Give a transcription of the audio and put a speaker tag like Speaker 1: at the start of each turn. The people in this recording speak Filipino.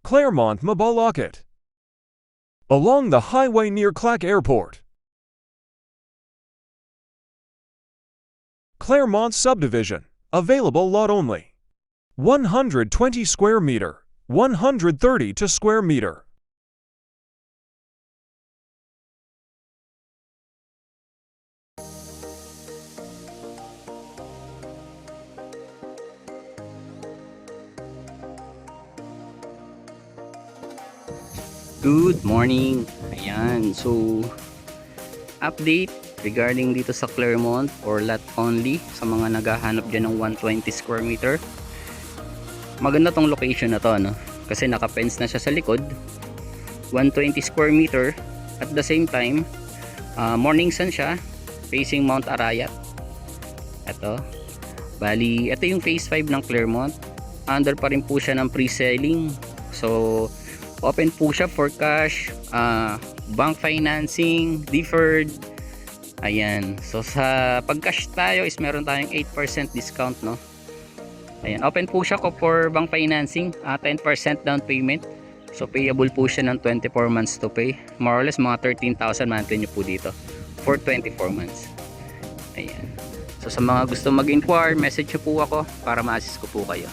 Speaker 1: Claremont, Mabalacat. Along the highway near Clack Airport. Claremont Subdivision. Available lot only. 120 square meter. 130 to square meter.
Speaker 2: Good morning! Ayan, so update regarding dito sa Claremont or lot only sa mga naghahanap dyan ng 120 square meter. Maganda tong location na to, no? Kasi naka-fence na siya sa likod. 120 square meter at the same time morning sun siya, facing Mount Arayat. Ito bali, ito yung phase 5 ng Claremont. Under pa rin po siya ng pre-selling, so open po siya for cash, bank financing, deferred. Ayan, so sa pag cash tayo is meron tayong 8% discount, no? Ayan, open po siya ko for bank financing, 10% down payment. So payable po siya ng 24 months to pay. More or less mga 13,000 monthly nyo po dito for 24 months. Ayan, so sa mga gusto mag-inquire, message nyo po ako para ma-assist ko po kayo.